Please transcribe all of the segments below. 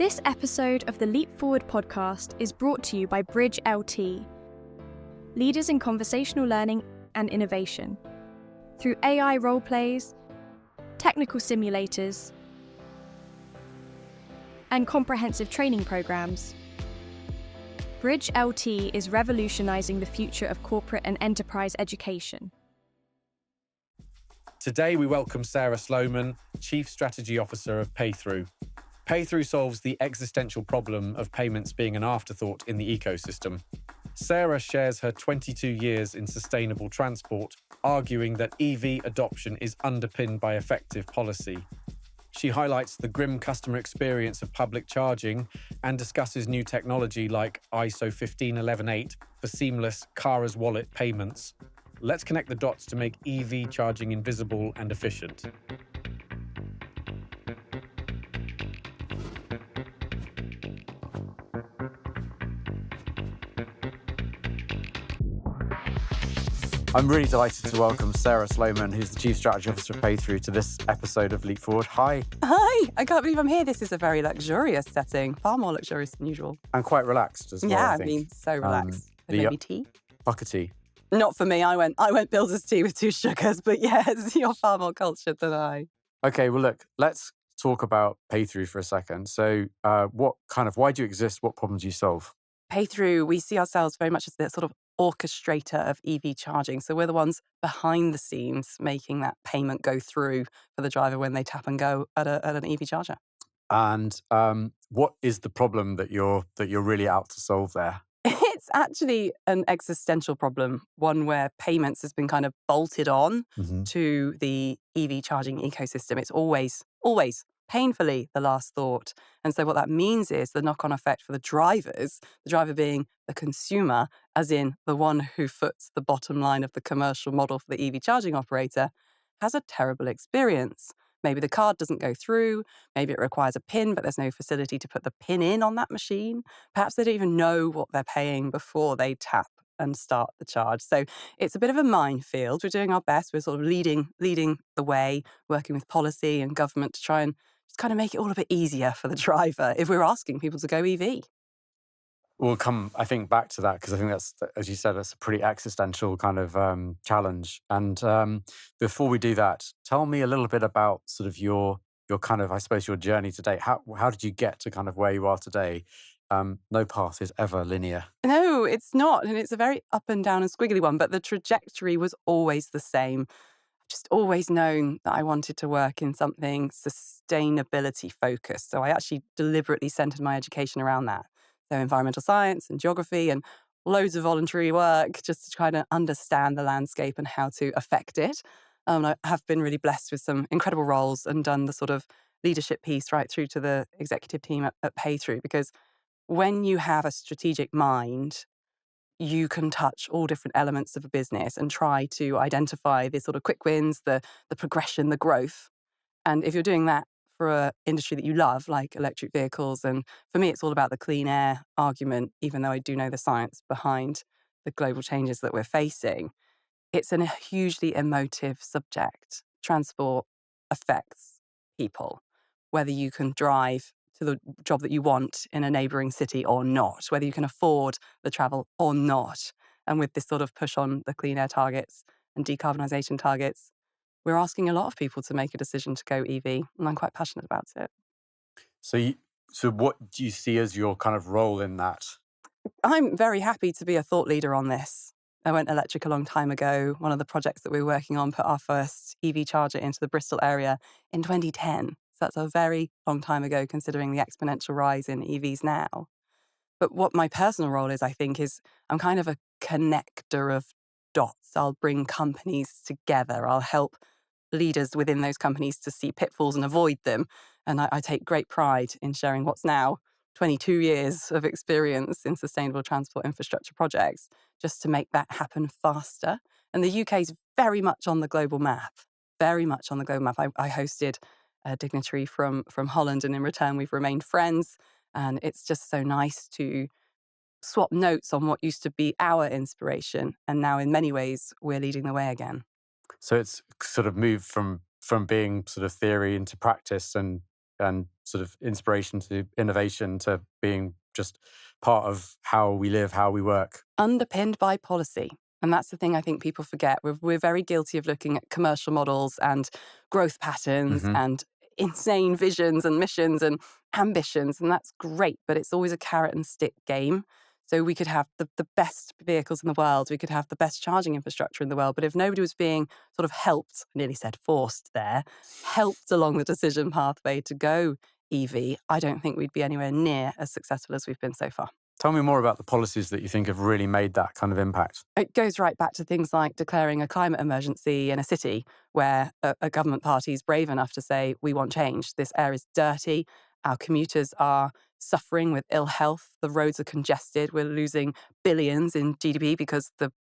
This episode of the Leap Forward podcast is brought to you by Bridge LT, leaders in conversational learning and innovation. Through AI role plays, technical simulators, and comprehensive training programs, Bridge LT is revolutionizing the future of corporate and enterprise education. Today, we welcome Sarah Sloman, Chief Strategy Officer of Paythrough. Paythrough solves the existential problem of payments being an afterthought in the ecosystem. Sarah shares her 22 years in sustainable transport, arguing that EV adoption is underpinned by effective policy. She highlights the grim customer experience of public charging and discusses new technology like ISO 15118 for seamless car-as-wallet payments. Let's connect the dots to make EV charging invisible and efficient. I'm really delighted to welcome Sarah Sloman, who's the Chief Strategy Officer of Paythrough, to this episode of Leap Forward. Hi. Hi, I can't believe I'm here. This is a very luxurious setting, far more luxurious than usual. And quite relaxed as well, Yeah, I think. I mean, so relaxed. Maybe tea? Bucket tea. Not for me. I went Builder's tea with 2 sugars, but yes, you're far more cultured than I. Okay, well, look, let's talk about Paythrough for a second. So why do you exist? What problems do you solve? Paythrough, we see ourselves very much as the sort of orchestrator of EV charging. So we're the ones behind the scenes making that payment go through for the driver when they tap and go at an EV charger. And what is the problem that you're really out to solve there? It's actually an existential problem, one where payments has been kind of bolted on to the EV charging ecosystem. It's always painfully the last thought. And so what that means is the knock-on effect for the drivers, the driver being the consumer, as in the one who foots the bottom line of the commercial model for the EV charging operator, has a terrible experience. Maybe the card doesn't go through, maybe it requires a PIN, but there's no facility to put the PIN in on that machine. Perhaps they don't even know what they're paying before they tap and start the charge. So it's a bit of a minefield. We're doing our best. We're sort of leading the way, working with policy and government to try and just kind of make it all a bit easier for the driver if we're asking people to go EV. We'll come, I think, back to that because I think that's, as you said, that's a pretty existential kind of challenge. And before we do that, tell me a little bit about sort of your kind of, I suppose, your journey to date. How did you get to kind of where you are today? No path is ever linear. No, it's not. And it's a very up and down and squiggly one, but the trajectory was always the same. I've just always known that I wanted to work in something sustainability focused. So I actually deliberately centered my education around that. So environmental science and geography and loads of voluntary work just to try to understand the landscape and how to affect it. I have been really blessed with some incredible roles and done the sort of leadership piece right through to the executive team at Paythrough, because when you have a strategic mind, you can touch all different elements of a business and try to identify the sort of quick wins, the progression, the growth. And if you're doing that for an industry that you love, like electric vehicles, and for me, it's all about the clean air argument, even though I do know the science behind the global changes that we're facing. It's a hugely emotive subject. Transport affects people, whether you can drive to the job that you want in a neighbouring city or not, whether you can afford the travel or not. And with this sort of push on the clean air targets and decarbonisation targets, we're asking a lot of people to make a decision to go EV, and I'm quite passionate about it. So what do you see as your kind of role in that? I'm very happy to be a thought leader on this. I went electric a long time ago. One of the projects that we were working on put our first EV charger into the Bristol area in 2010. So that's a very long time ago, considering the exponential rise in EVs now. But what my personal role is, I think, is I'm kind of a connector of dots. I'll bring companies together. I'll help leaders within those companies to see pitfalls and avoid them. And I take great pride in sharing what's now 22 years of experience in sustainable transport infrastructure projects, just to make that happen faster. And the UK is very much on the global map, very much on the global map. I hosted a dignitary from Holland, and in return, we've remained friends. And it's just so nice to swap notes on what used to be our inspiration. And now, in many ways, we're leading the way again. So it's sort of moved from being sort of theory into practice and and sort of inspiration to innovation to being just part of how we live, how we work. Underpinned by policy. And that's the thing I think people forget. We're very guilty of looking at commercial models and growth patterns and insane visions and missions and ambitions. And that's great, but it's always a carrot and stick game. So we could have the best vehicles in the world. We could have the best charging infrastructure in the world. But if nobody was being sort of helped, I nearly said forced there, helped along the decision pathway to go EV, I don't think we'd be anywhere near as successful as we've been so far. Tell me more about the policies that you think have really made that kind of impact. It goes right back to things like declaring a climate emergency in a city where a government party is brave enough to say, we want change. This air is dirty. Our commuters are suffering with ill health. The roads are congested. We're losing billions in GDP because the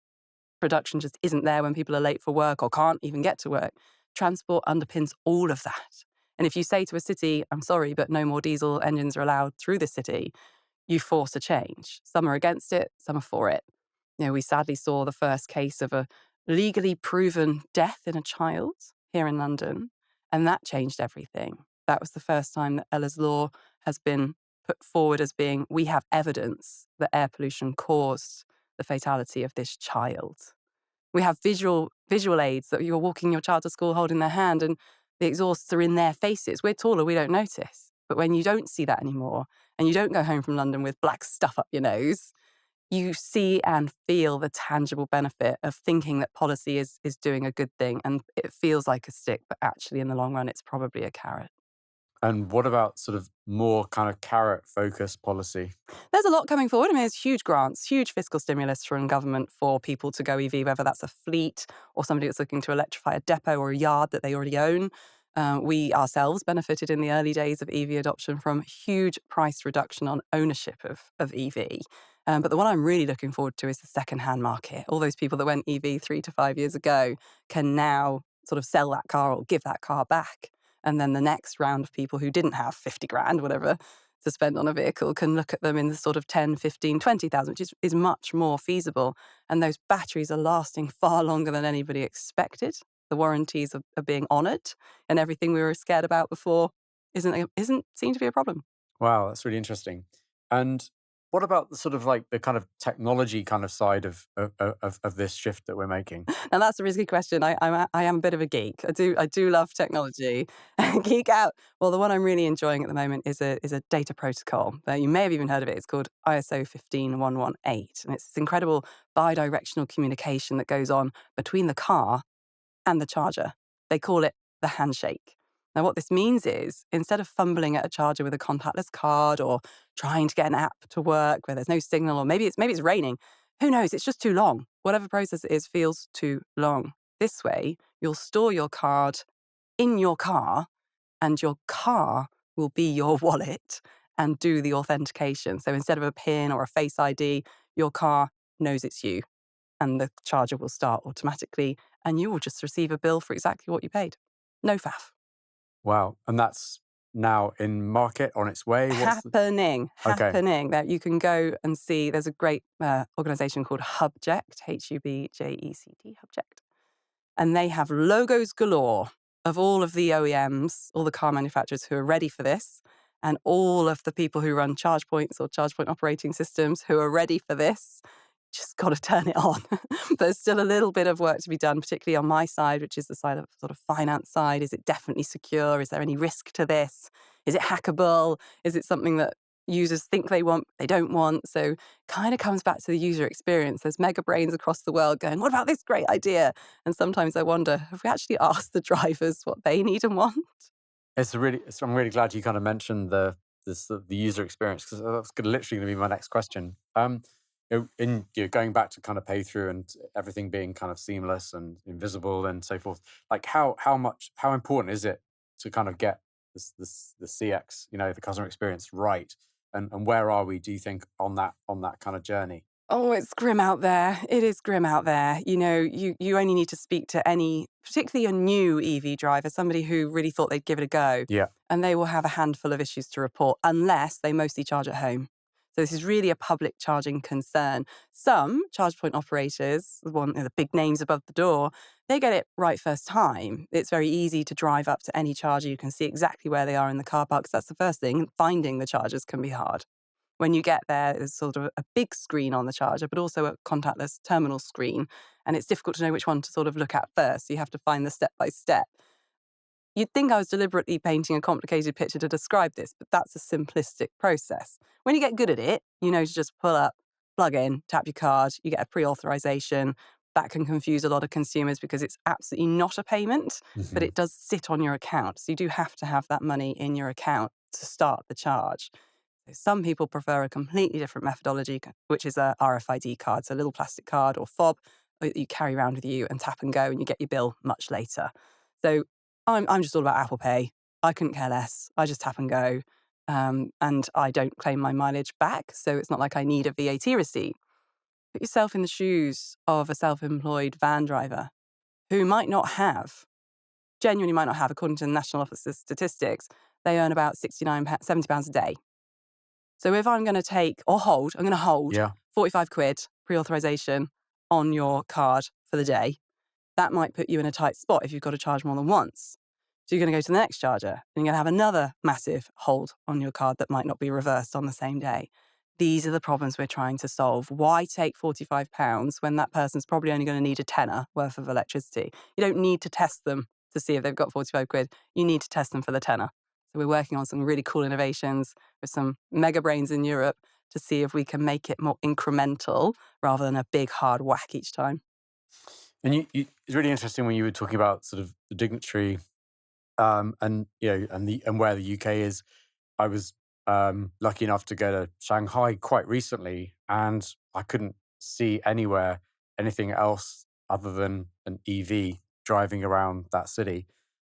production just isn't there when people are late for work or can't even get to work. Transport underpins all of that. And if you say to a city, I'm sorry, but no more diesel engines are allowed through the city, you force a change. Some are against it, some are for it. We sadly saw the first case of a legally proven death in a child here in London, and that changed everything. That was the first time that Ella's Law has been put forward as being, we have evidence that air pollution caused the fatality of this child. We have visual aids that you're walking your child to school holding their hand and the exhausts are in their faces. We're taller, we don't notice. But when you don't see that anymore and you don't go home from London with black stuff up your nose, you see and feel the tangible benefit of thinking that policy is doing a good thing. And it feels like a stick, but actually in the long run, it's probably a carrot. And what about sort of more kind of carrot-focused policy? There's a lot coming forward. I mean, there's huge grants, huge fiscal stimulus from government for people to go EV, whether that's a fleet or somebody that's looking to electrify a depot or a yard that they already own. We ourselves benefited in the early days of EV adoption from huge price reduction on ownership of EV. But the one I'm really looking forward to is the second-hand market. All those people that went EV 3 to 5 years ago can now sort of sell that car or give that car back. And then the next round of people who didn't have 50 grand, whatever, to spend on a vehicle can look at them in the sort of 10, 15, 20,000, which is much more feasible. And those batteries are lasting far longer than anybody expected. The warranties are being honoured, and everything we were scared about before isn't seen to be a problem. Wow, that's really interesting. And what about the sort of like the kind of technology kind of side of this shift that we're making? Now that's a risky question. I am a bit of a geek. I do love technology. Geek out. Well, the one I'm really enjoying at the moment is a data protocol. You may have even heard of it. It's called ISO 15118, and it's this incredible bi-directional communication that goes on between the car and the charger. They call it the handshake. Now, what this means is, instead of fumbling at a charger with a contactless card or trying to get an app to work where there's no signal, or maybe it's raining, who knows, it's just too long. Whatever process it is feels too long. This way, you'll store your card in your car, and your car will be your wallet and do the authentication. So instead of a PIN or a Face ID, your car knows it's you, and the charger will start automatically, and you will just receive a bill for exactly what you paid. No faff. Wow. And that's now in market, on its way? Happening. Okay. That you can go and see. There's a great organisation called Hubject, HUBJECT, Hubject. And they have logos galore of all of the OEMs, all the car manufacturers who are ready for this, and all of the people who run charge points or charge point operating systems who are ready for this. Just got to turn it on. There's still a little bit of work to be done, particularly on my side, which is the side of sort of finance side. Is it definitely secure? Is there any risk to this? Is it hackable? Is it something that users think they want, they don't want? So kind of comes back to the user experience. There's mega brains across the world going, what about this great idea? And sometimes I wonder, have we actually asked the drivers what they need and want? I'm really glad you kind of mentioned the user experience, because that's literally going to be my next question. Going back to kind of pay through and everything being kind of seamless and invisible and so forth, like how important is it to kind of get the CX, the customer experience right, and where are we, do you think, on that kind of journey? Oh, it's grim out there. It is grim out there. You only need to speak to any, particularly a new EV driver, somebody who really thought they'd give it a go. Yeah. And they will have a handful of issues to report, unless they mostly charge at home. So this is really a public charging concern. Some charge point operators, the big names above the door, they get it right first time. It's very easy to drive up to any charger. You can see exactly where they are in the car parks. That's the first thing. Finding the chargers can be hard. When you get there, there's sort of a big screen on the charger, but also a contactless terminal screen. And it's difficult to know which one to sort of look at first. So you have to find the step by step. You'd think I was deliberately painting a complicated picture to describe this, but that's a simplistic process. When you get good at it, you know to just pull up, plug in, tap your card, you get a pre-authorization. That can confuse a lot of consumers because it's absolutely not a payment, but it does sit on your account. So you do have to have that money in your account to start the charge. So some people prefer a completely different methodology, which is a RFID card, so a little plastic card or fob that you carry around with you and tap and go, and you get your bill much later. So I'm just all about Apple Pay. I couldn't care less. I just tap and go. And I don't claim my mileage back. So it's not like I need a VAT receipt. Put yourself in the shoes of a self-employed van driver who genuinely might not have, according to the National Office of Statistics, they earn about £70 a day. So if I'm going to hold 45 quid pre-authorization on your card for the day, that might put you in a tight spot if you've got to charge more than once. So you're going to go to the next charger and you're going to have another massive hold on your card that might not be reversed on the same day. These are the problems we're trying to solve. Why take £45 when that person's probably only going to need a tenner worth of electricity? You don't need to test them to see if they've got 45 quid. You need to test them for the tenner. So we're working on some really cool innovations with some mega brains in Europe to see if we can make it more incremental rather than a big hard whack each time. And it's really interesting when you were talking about sort of the dignitary, and where the UK is. I was lucky enough to go to Shanghai quite recently, and I couldn't see anywhere anything else other than an EV driving around that city.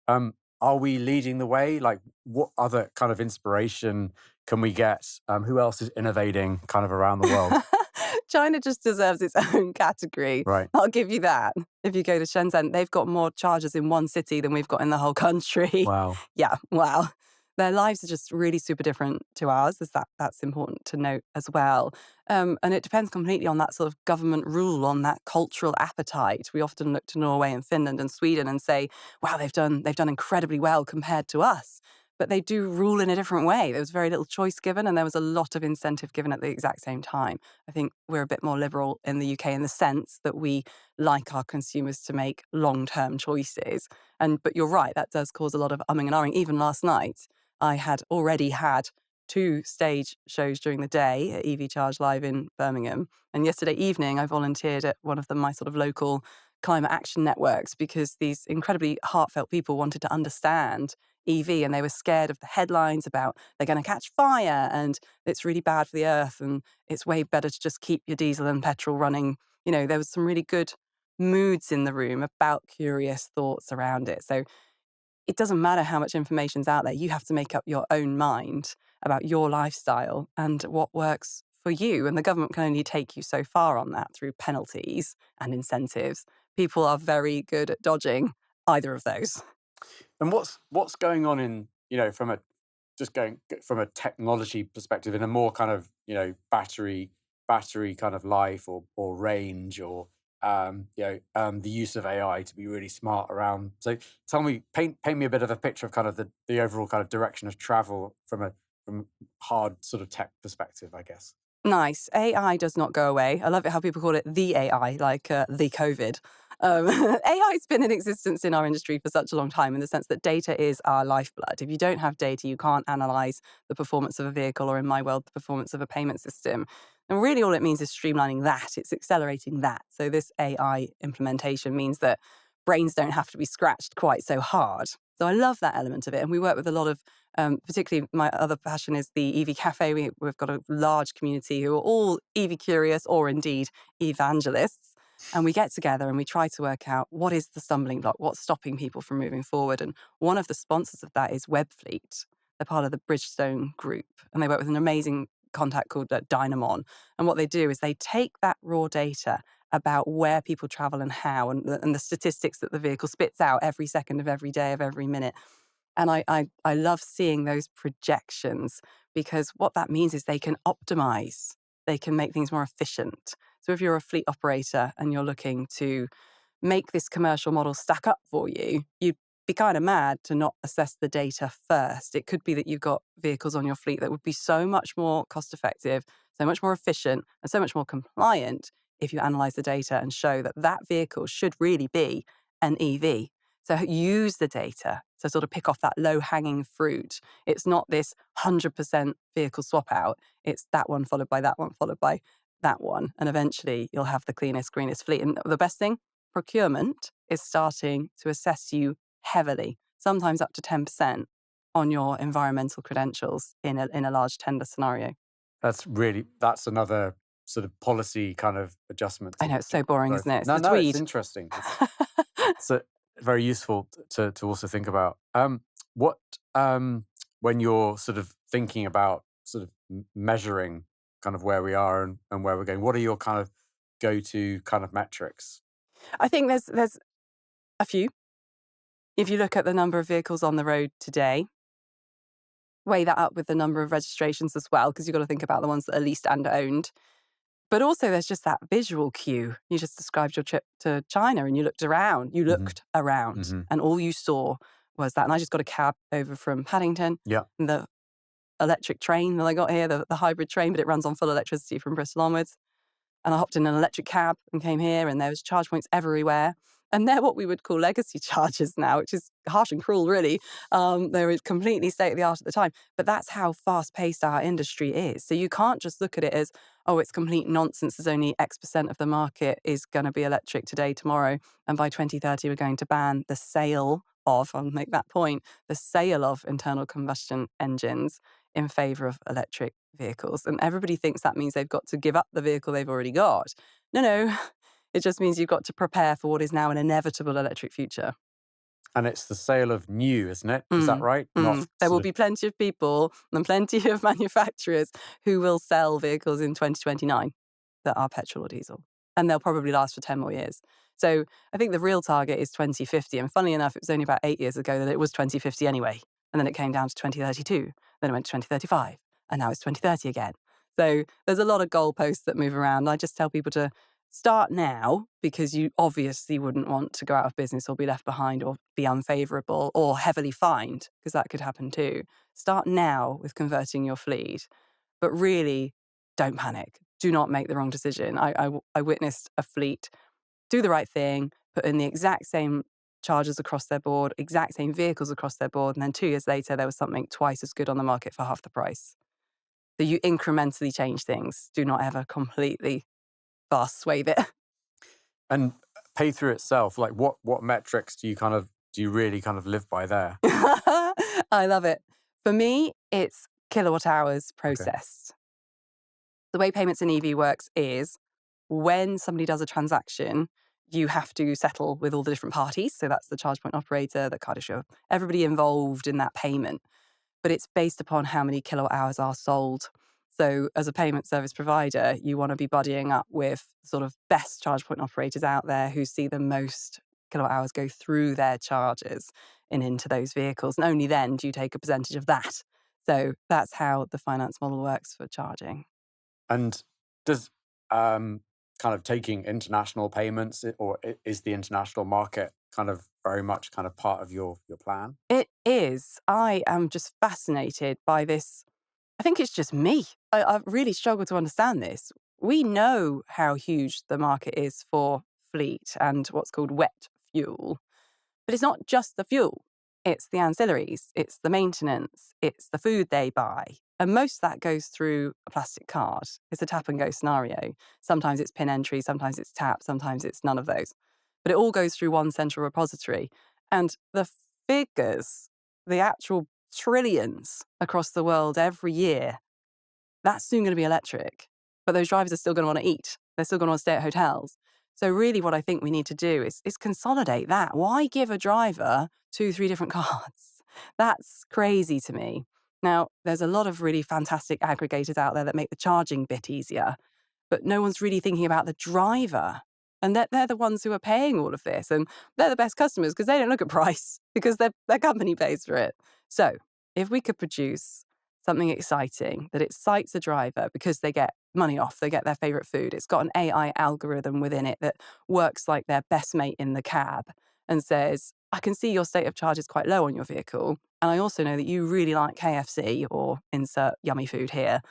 Are we leading the way? Like, what other kind of inspiration can we get? Who else is innovating kind of around the world? China just deserves its own category. Right. I'll give you that. If you go to Shenzhen, they've got more chargers in one city than we've got in the whole country. Wow. Yeah, wow. Their lives are just really super different to ours. That's important to note as well. And it depends completely on that sort of government rule, on that cultural appetite. We often look to Norway and Finland and Sweden and say, wow, they've done incredibly well compared to us. But they do rule in a different way. There was very little choice given, and there was a lot of incentive given at the exact same time. I think we're a bit more liberal in the UK in the sense that we like our consumers to make long-term choices. But you're right, that does cause a lot of umming and ahhing. Even last night, I had already had 2 stage shows during the day at EV Charge Live in Birmingham. And yesterday evening, I volunteered at one of my sort of local climate action networks because these incredibly heartfelt people wanted to understand EV, and they were scared of the headlines about they're going to catch fire and it's really bad for the earth and it's way better to just keep your diesel and petrol running. There was some really good moods in the room about curious thoughts around it. So it doesn't matter how much information's out there. You have to make up your own mind about your lifestyle and what works for you. And the government can only take you so far on that through penalties and incentives. People are very good at dodging either of those. And what's going on in, from a technology perspective, in a more kind of, battery kind of life or range, or the use of AI to be really smart around. So paint me a bit of a picture of kind of the overall kind of direction of travel from hard sort of tech perspective, I guess. Nice. AI does not go away. I love it how people call it the AI, like the COVID. AI's been in existence in our industry for such a long time in the sense that data is our lifeblood. If you don't have data, you can't analyze the performance of a vehicle, or in my world, the performance of a payment system. And really all it means is streamlining that. It's accelerating that. So this AI implementation means that brains don't have to be scratched quite so hard. So I love that element of it. And we work with a lot of, particularly my other passion is the EV Cafe. We've got a large community who are all EV curious or indeed evangelists. And we get together and we try to work out what is the stumbling block, what's stopping people from moving forward. And one of the sponsors of that is Webfleet. They're part of the Bridgestone group, and they work with an amazing contact called Dynamon. And what they do is they take that raw data about where people travel and how, and the statistics that the vehicle spits out every second of every day of every minute. And I love seeing those projections, because what that means is they can optimize, they can make things more efficient. So if you're a fleet operator and you're looking to make this commercial model stack up for you, you'd be kind of mad to not assess the data first. It could be that you've got vehicles on your fleet that would be so much more cost effective, so much more efficient, and so much more compliant if you analyze the data and show that that vehicle should really be an EV. So use the data to sort of pick off that low-hanging fruit. It's not this 100% vehicle swap out. It's that one followed by that one followed by that one. And eventually you'll have the cleanest, greenest fleet. And the best thing, procurement is starting to assess you heavily, sometimes up to 10% on your environmental credentials in a large tender scenario. That's another sort of policy kind of adjustment. I know, it's so boring, isn't it? It's No, the tweed. it's interesting. It's very useful to also think about. What when you're sort of thinking about sort of measuring kind of where we are and where we're going, what are your kind of go-to kind of metrics? I think there's a few. If you look at the number of vehicles on the road today, weigh that up with the number of registrations as well, because you've got to think about the ones that are leased and owned. But also there's just that visual cue. You just described your trip to China and you looked around. And all you saw was that. And I just got a cab over from Paddington. Yeah. And the electric train that I got here, the hybrid train, but it runs on full electricity from Bristol onwards. And I hopped in an electric cab and came here, and there was charge points everywhere. And they're what we would call legacy chargers now, which is harsh and cruel, really. They were completely state-of-the-art at the time. But that's how fast-paced our industry is. So you can't just look at it as, oh, it's complete nonsense. There's only X% of the market is going to be electric today, tomorrow. And by 2030, we're going to ban the sale of, I'll make that point, the sale of internal combustion engines in favour of electric vehicles. And everybody thinks that means they've got to give up the vehicle they've already got. No. It just means you've got to prepare for what is now an inevitable electric future. And it's the sale of new, isn't it? Is that right? There will be plenty of people and plenty of manufacturers who will sell vehicles in 2029 that are petrol or diesel. And they'll probably last for 10 more years. So I think the real target is 2050. And funnily enough, it was only about 8 years ago that it was 2050 anyway. And then it came down to 2032. Then it went to 2035. And now it's 2030 again. So there's a lot of goalposts that move around. I just tell people to start now, because you obviously wouldn't want to go out of business or be left behind or be unfavourable or heavily fined, because that could happen too. Start now with converting your fleet, but really don't panic. Do not make the wrong decision. I witnessed a fleet do the right thing, put in the exact same chargers across their board, exact same vehicles across their board, and then 2 years later there was something twice as good on the market for half the price. So you incrementally change things. Do not ever completely fast swathe it. And pay through itself, like what metrics do you really kind of live by there? I love it. For me, it's kilowatt hours processed. Okay. The way payments in EV works is when somebody does a transaction, you have to settle with all the different parties. So that's the charge point operator, the card issuer, everybody involved in that payment. But it's based upon how many kilowatt hours are sold. So as a payment service provider, you want to be buddying up with sort of best charge point operators out there who see the most kilowatt hours go through their chargers and into those vehicles. And only then do you take a percentage of that. So that's how the finance model works for charging. And does kind of taking international payments, or is the international market kind of very much kind of part of your plan? It is. I am just fascinated by this. I think it's just me. I really struggle to understand this. We know how huge the market is for fleet and what's called wet fuel, but it's not just the fuel. It's the ancillaries, it's the maintenance, it's the food they buy. And most of that goes through a plastic card. It's a tap and go scenario. Sometimes it's PIN entry, sometimes it's tap, sometimes it's none of those. But it all goes through one central repository. And the figures, the actual trillions across the world every year, that's soon going to be electric. But those drivers are still going to want to eat. They're still going to want to stay at hotels. So really what I think we need to do is consolidate that. Why give a driver 2-3 different cards? That's crazy to me. Now, there's a lot of really fantastic aggregators out there that make the charging bit easier, but no one's really thinking about the driver. And they're the ones who are paying all of this. And they're the best customers because they don't look at price because their company pays for it. So if we could produce something exciting that excites a driver because they get money off, they get their favorite food. It's got an AI algorithm within it that works like their best mate in the cab and says, I can see your state of charge is quite low on your vehicle. And I also know that you really like KFC or insert yummy food here.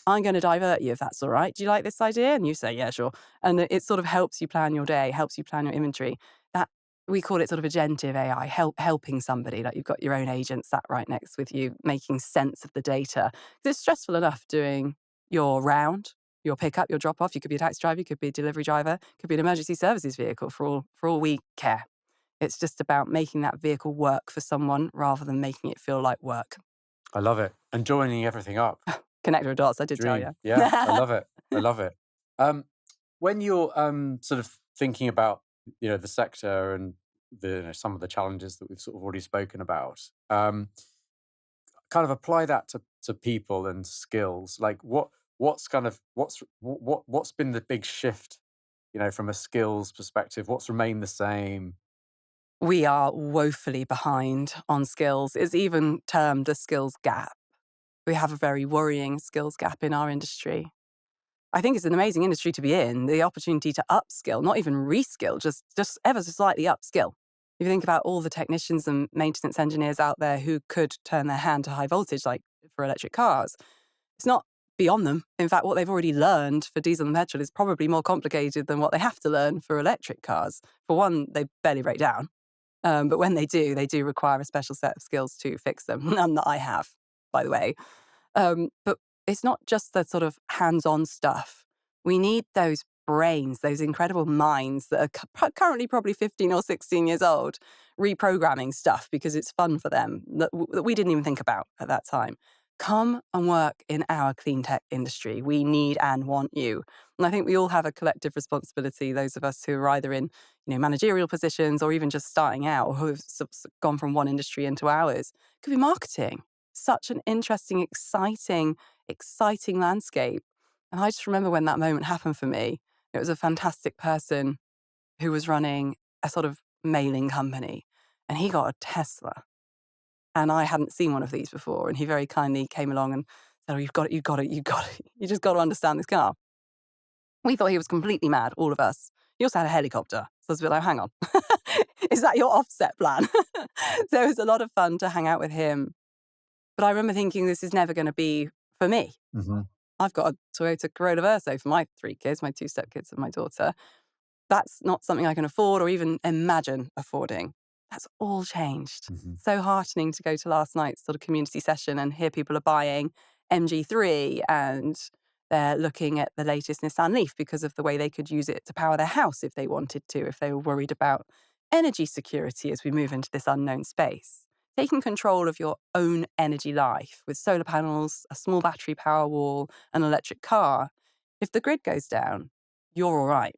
I'm going to divert you if that's all right. Do you like this idea? And you say, yeah, sure. And it sort of helps you plan your day, helps you plan your inventory. That we call it sort of agentive AI, helping somebody, like you've got your own agent sat right next with you, making sense of the data. 'Cause it's stressful enough doing your round, your pickup, your drop off. You could be a taxi driver, you could be a delivery driver, could be an emergency services vehicle for all we care. It's just about making that vehicle work for someone rather than making it feel like work. I love it. And joining everything up. Connector of dots, I did tell Dream. you. Yeah, I love it. I love it. When you're sort of thinking about, the sector and some of the challenges that we've sort of already spoken about, kind of apply that to people and skills. Like what's been the big shift, from a skills perspective? What's remained the same? We are woefully behind on skills. It's even termed a skills gap. We have a very worrying skills gap in our industry. I think it's an amazing industry to be in, the opportunity to upskill, not even reskill, just ever so slightly upskill. If you think about all the technicians and maintenance engineers out there who could turn their hand to high voltage, like for electric cars, it's not beyond them. In fact, what they've already learned for diesel and petrol is probably more complicated than what they have to learn for electric cars. For one, they barely break down. But when they do require a special set of skills to fix them. None that I have, by the way. But it's not just the sort of hands-on stuff. We need those brains, those incredible minds that are currently probably 15 or 16 years old, reprogramming stuff because it's fun for them that we didn't even think about at that time. Come and work in our clean tech industry. We need and want you. And I think we all have a collective responsibility, those of us who are either in managerial positions or even just starting out or who have gone from one industry into ours. It could be marketing. Such an interesting, exciting landscape. And I just remember when that moment happened for me. It was a fantastic person who was running a sort of mailing company and he got a Tesla. And I hadn't seen one of these before. And he very kindly came along and said, oh, you've got it. You just got to understand this car. We thought he was completely mad, all of us. He also had a helicopter. So I was a bit like, hang on, is that your offset plan? So it was a lot of fun to hang out with him. But I remember thinking, this is never going to be for me. Mm-hmm. I've got a Toyota Corolla Verso for my 3 kids, my 2 stepkids and my daughter. That's not something I can afford or even imagine affording. That's all changed. Mm-hmm. So heartening to go to last night's sort of community session and hear people are buying MG3 and they're looking at the latest Nissan Leaf because of the way they could use it to power their house if they wanted to, if they were worried about energy security as we move into this unknown space. Taking control of your own energy life with solar panels, a small battery power wall, an electric car. If the grid goes down, you're all right.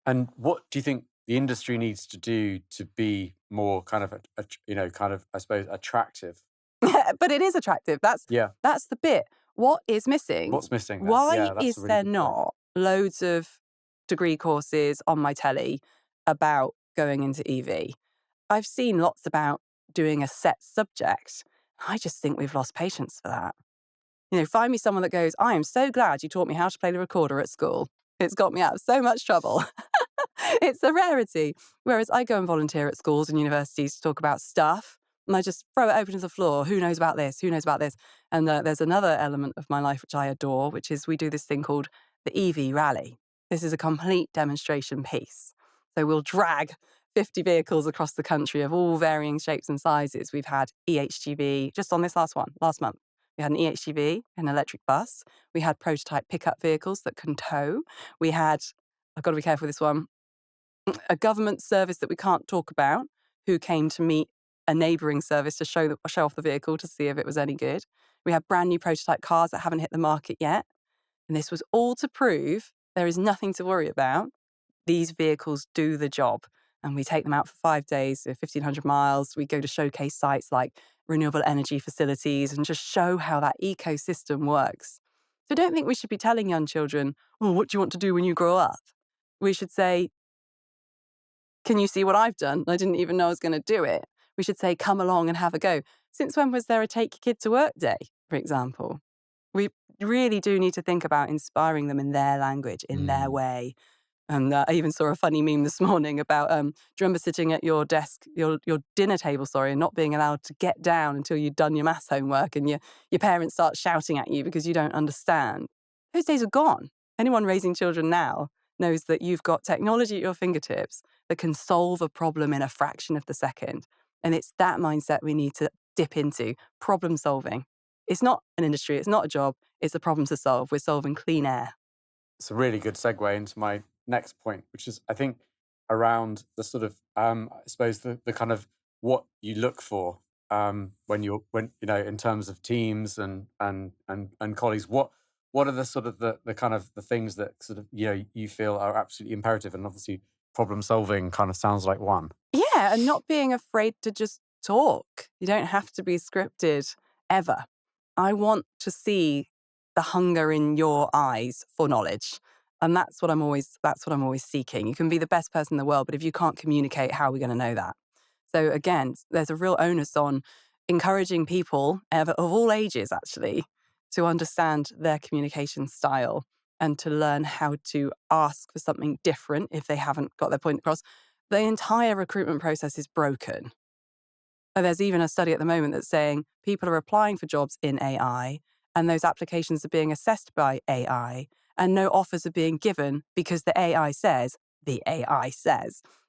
And what do you think the industry needs to do to be more kind of, I suppose, attractive? But it is attractive. That's the bit. What is missing? What's missing then? Why is there not loads of degree courses on my telly about going into EV? I've seen lots about doing a set subject. I just think we've lost patience for that. Find me someone that goes, I am so glad you taught me how to play the recorder at school. It's got me out of so much trouble. It's a rarity. Whereas I go and volunteer at schools and universities to talk about stuff, and I just throw it open to the floor. Who knows about this? Who knows about this? And there's another element of my life which I adore, which is we do this thing called the EV Rally. This is a complete demonstration piece. So we'll drag 50 vehicles across the country of all varying shapes and sizes. We've had EHGV, just on this last month. We had an EHGV, an electric bus. We had prototype pickup vehicles that can tow. We had, I've got to be careful with this one, a government service that we can't talk about who came to meet a neighbouring service to show off the vehicle to see if it was any good. We had brand new prototype cars that haven't hit the market yet. And this was all to prove there is nothing to worry about. These vehicles do the job. And we take them out for 5 days, 1,500 miles. We go to showcase sites like renewable energy facilities and just show how that ecosystem works. So I don't think we should be telling young children, oh, what do you want to do when you grow up? We should say, Can you see what I've done? I didn't even know I was going to do it. We should say, come along and have a go. Since when was there a take your kid to work day, for example? We really do need to think about inspiring them in their language, in their way. And I even saw a funny meme this morning about, do you remember sitting at your desk, your dinner table, and not being allowed to get down until you'd done your maths homework and your parents start shouting at you because you don't understand? Those days are gone. Anyone raising children now knows that you've got technology at your fingertips that can solve a problem in a fraction of the second. And it's that mindset we need to dip into, problem solving. It's not an industry, it's not a job, it's a problem to solve. We're solving clean air. It's a really good segue into my next point, which is, I think, around the sort of, I suppose, the kind of what you look for when in terms of teams and colleagues. What are the sort of the kind of the things that sort of you feel are absolutely imperative, and obviously problem solving kind of sounds like one. Yeah, and not being afraid to just talk. You don't have to be scripted ever. I want to see the hunger in your eyes for knowledge. And that's what I'm always seeking. You can be the best person in the world, but if you can't communicate, how are we going to know that? So again, there's a real onus on encouraging people of all ages, actually, to understand their communication style and to learn how to ask for something different if they haven't got their point across. The entire recruitment process is broken. There's even a study at the moment that's saying people are applying for jobs in AI, and those applications are being assessed by AI, and no offers are being given because the AI says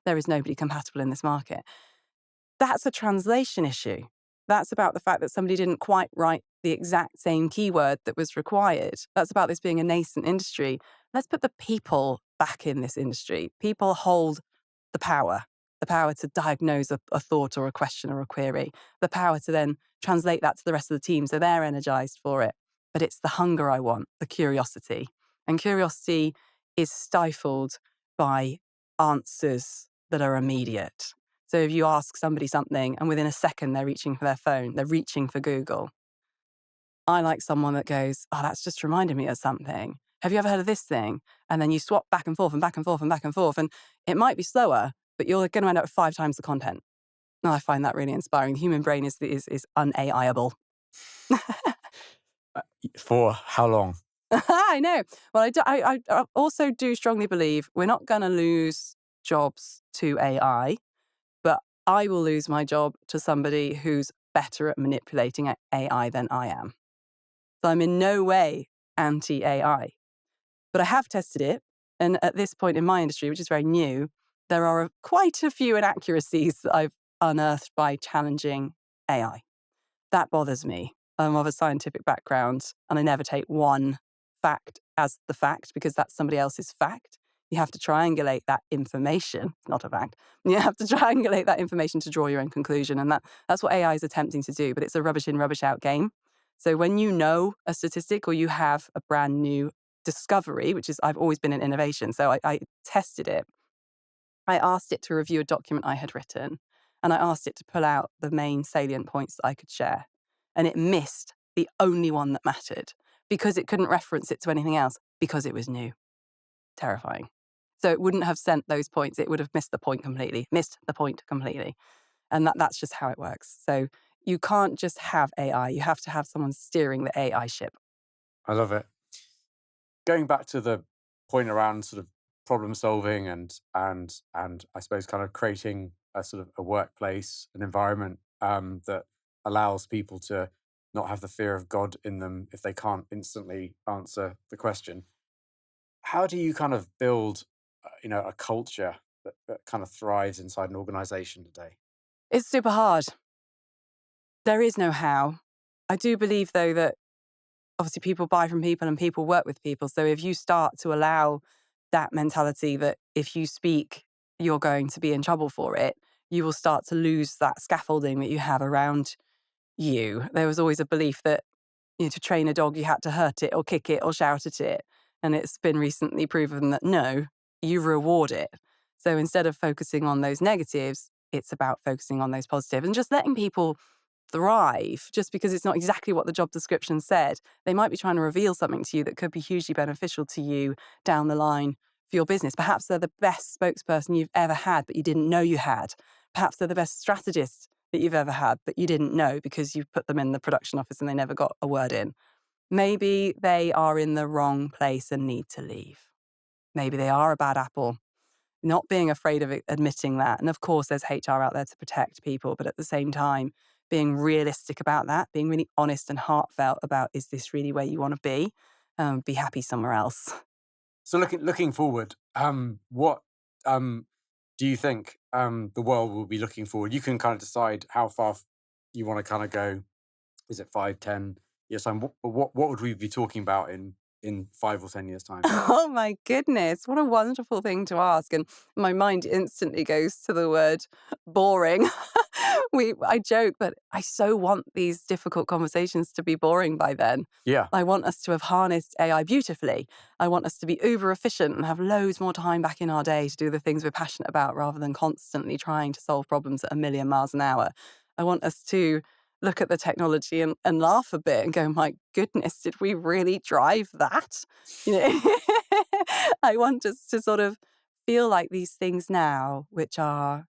there is nobody compatible in this market. That's a translation issue. That's about the fact that somebody didn't quite write the exact same keyword that was required. That's about this being a nascent industry. Let's put the people back in this industry. People hold the power to diagnose a thought or a question or a query, the power to then translate that to the rest of the team so they're energized for it. But it's the hunger I want, the curiosity. And curiosity is stifled by answers that are immediate. So if you ask somebody something and within a second they're reaching for their phone, they're reaching for Google. I like someone that goes, oh, that's just reminded me of something. Have you ever heard of this thing? And then you swap back and forth and back and forth and back and forth. And it might be slower, but you're going to end up with 5 times the content. And I find that really inspiring. The human brain is un-AI-able. For how long? I know. Well, I also do strongly believe we're not going to lose jobs to AI, but I will lose my job to somebody who's better at manipulating AI than I am. So I'm in no way anti-AI. But I have tested it. And at this point in my industry, which is very new, there are quite a few inaccuracies that I've unearthed by challenging AI. That bothers me. I'm of a scientific background, and I never take one fact as the fact because that's somebody else's fact. You have to triangulate that information. It's not a fact. You have to triangulate that information to draw your own conclusion. And that's what AI is attempting to do, but it's a rubbish in, rubbish out game. So when you know a statistic or you have a brand new discovery, which is, I've always been in innovation, so I tested it. I asked it to review a document I had written, and I asked it to pull out the main salient points that I could share. And it missed the only one that mattered because it couldn't reference it to anything else because it was new. Terrifying. So it wouldn't have sent those points. It would have missed the point completely. And that's just how it works. So you can't just have AI. You have to have someone steering the AI ship. I love it. Going back to the point around sort of problem solving and I suppose kind of creating a sort of a workplace, an environment that allows people to not have the fear of God in them if they can't instantly answer the question. How do you kind of build, a culture that kind of thrives inside an organization today? It's super hard. There is no how. I do believe, though, that obviously people buy from people and people work with people. So if you start to allow that mentality that if you speak, you're going to be in trouble for it, you will start to lose that scaffolding that you have around you. There was always a belief that to train a dog, you had to hurt it or kick it or shout at it. And it's been recently proven that no, you reward it. So instead of focusing on those negatives, it's about focusing on those positives and just letting people thrive just because it's not exactly what the job description said. They might be trying to reveal something to you that could be hugely beneficial to you down the line for your business. Perhaps they're the best spokesperson you've ever had, but you didn't know you had. Perhaps they're the best strategist that you've ever had, but you didn't know because you put them in the production office and they never got a word in. Maybe they are in the wrong place and need to leave. Maybe they are a bad apple. Not being afraid of admitting that. And of course, there's HR out there to protect people, but at the same time, being realistic about that, being really honest and heartfelt about, is this really where you want to be? Be happy somewhere else. So looking forward, what do you think the world will be looking forward? You can kind of decide how far you want to kind of go. Is it 5, 10 years time? What would we be talking about in 5 or 10 years time? Oh my goodness, what a wonderful thing to ask. And my mind instantly goes to the word boring. I joke, but I so want these difficult conversations to be boring by then. Yeah. I want us to have harnessed AI beautifully. I want us to be uber efficient and have loads more time back in our day to do the things we're passionate about rather than constantly trying to solve problems at 1,000,000 miles an hour. I want us to look at the technology and laugh a bit and go, my goodness, did we really drive that? I want us to sort of feel like these things now, which are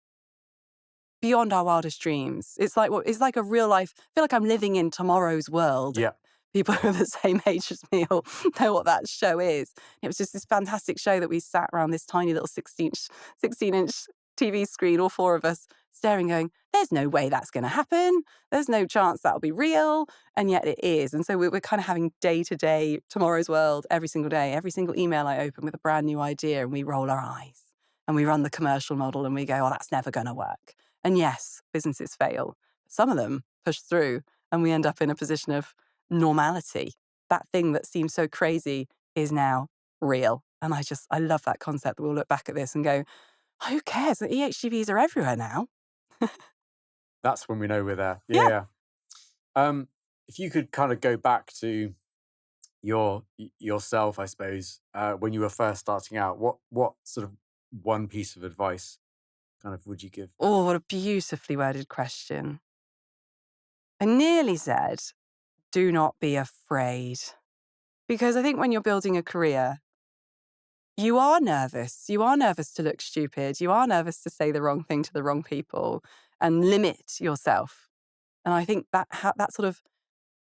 beyond our wildest dreams. It's like a real life. I feel like I'm living in tomorrow's world. Yeah. People who are the same age as me will know what that show is. It was just this fantastic show that we sat around this tiny little 16-inch TV screen, all 4 of us, staring, going, there's no way that's going to happen. There's no chance that'll be real. And yet it is. And so we're kind of having day-to-day tomorrow's world every single day. Every single email I open with a brand new idea, and we roll our eyes and we run the commercial model and we go, oh, that's never going to work. And yes, businesses fail. Some of them push through and we end up in a position of normality. That thing that seems so crazy is now real. And I love that concept that we'll look back at this and go, who cares? The EHGVs are everywhere now. That's when we know we're there. Yeah. If you could kind of go back to yourself, I suppose, when you were first starting out, what sort of one piece of advice kind of would you give? Oh, what a beautifully worded question. I nearly said, do not be afraid. Because I think when you're building a career, you are nervous. You are nervous to look stupid. You are nervous to say the wrong thing to the wrong people and limit yourself. And I think that sort of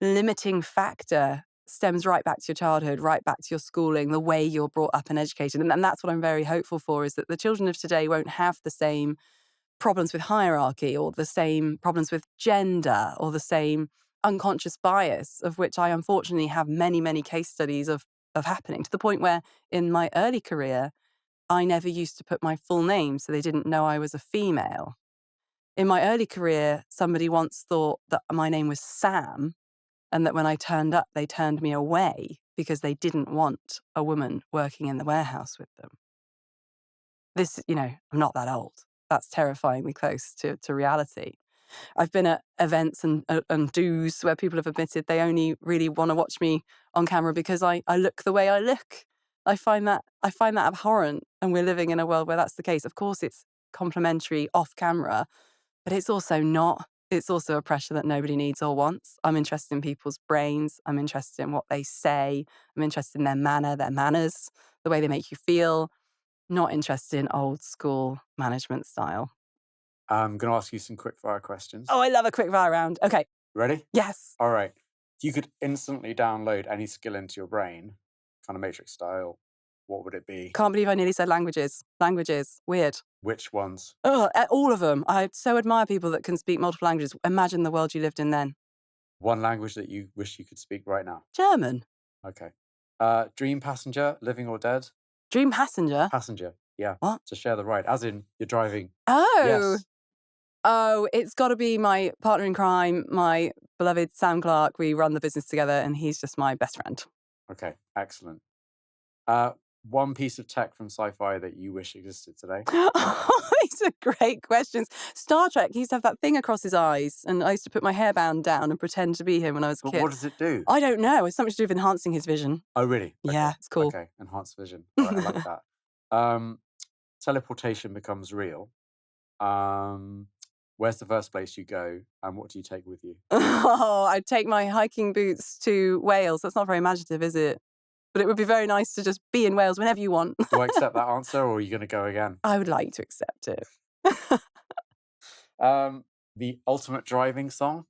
limiting factor stems right back to your childhood, right back to your schooling, the way you're brought up and educated. And that's what I'm very hopeful for, is that the children of today won't have the same problems with hierarchy or the same problems with gender or the same unconscious bias, of which I unfortunately have many, many case studies of happening, to the point where in my early career, I never used to put my full name so they didn't know I was a female. In my early career, somebody once thought that my name was Sam and that when I turned up, they turned me away because they didn't want a woman working in the warehouse with them. This, I'm not that old. That's terrifyingly close to reality. I've been at events and do's where people have admitted they only really want to watch me on camera because I look the way I look. I find that abhorrent, and we're living in a world where that's the case. Of course, it's complimentary off camera, but it's also not. It's also a pressure that nobody needs or wants. I'm interested in people's brains. I'm interested in what they say. I'm interested in their manner, their manners, the way they make you feel. Not interested in old school management style. I'm going to ask you some quick fire questions. Oh, I love a quick fire round. Okay. Ready? Yes. All right. If you could instantly download any skill into your brain, kind of Matrix style, what would it be? Can't believe I nearly said languages. Languages. Weird. Which ones? Oh, all of them. I so admire people that can speak multiple languages. Imagine the world you lived in then. One language that you wish you could speak right now? German. Okay. Dream passenger, living or dead? Dream passenger? Passenger, yeah. What? To share the ride, as in you're driving. Oh. Yes. Oh, it's got to be my partner in crime, my beloved Sam Clark. We run the business together and he's just my best friend. Okay, excellent. One piece of tech from sci-fi that you wish existed today? These are great questions. Star Trek, he used to have that thing across his eyes, and I used to put my hairband down and pretend to be him when I was a kid. What does it do? I don't know. It's something to do with enhancing his vision. Oh, really? Okay. Yeah, it's cool. Okay, enhanced vision. All right, I like that. Teleportation becomes real. Where's the first place you go, and what do you take with you? Oh, I'd take my hiking boots to Wales. That's not very imaginative, is it? but it would be very nice to just be in Wales whenever you want. Do I accept that answer, or are you going to go again? I would like to accept it. The ultimate driving song?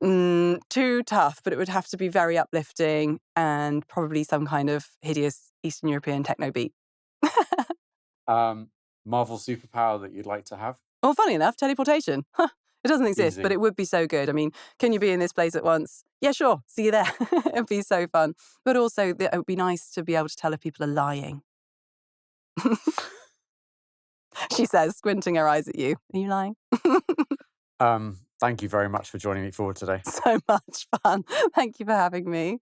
Too tough, but it would have to be very uplifting and probably some kind of hideous Eastern European techno beat. Marvel superpower that you'd like to have? Well, funny enough, teleportation. It doesn't exist, Easy. but it would be so good. I mean, can you be in this place at once? Yeah, sure. See you there. It'd be so fun. But also, it would be nice to be able to tell if people are lying. She says, squinting her eyes at you. Are you lying? Thank you very much for joining me forward today. So much fun. Thank you for having me.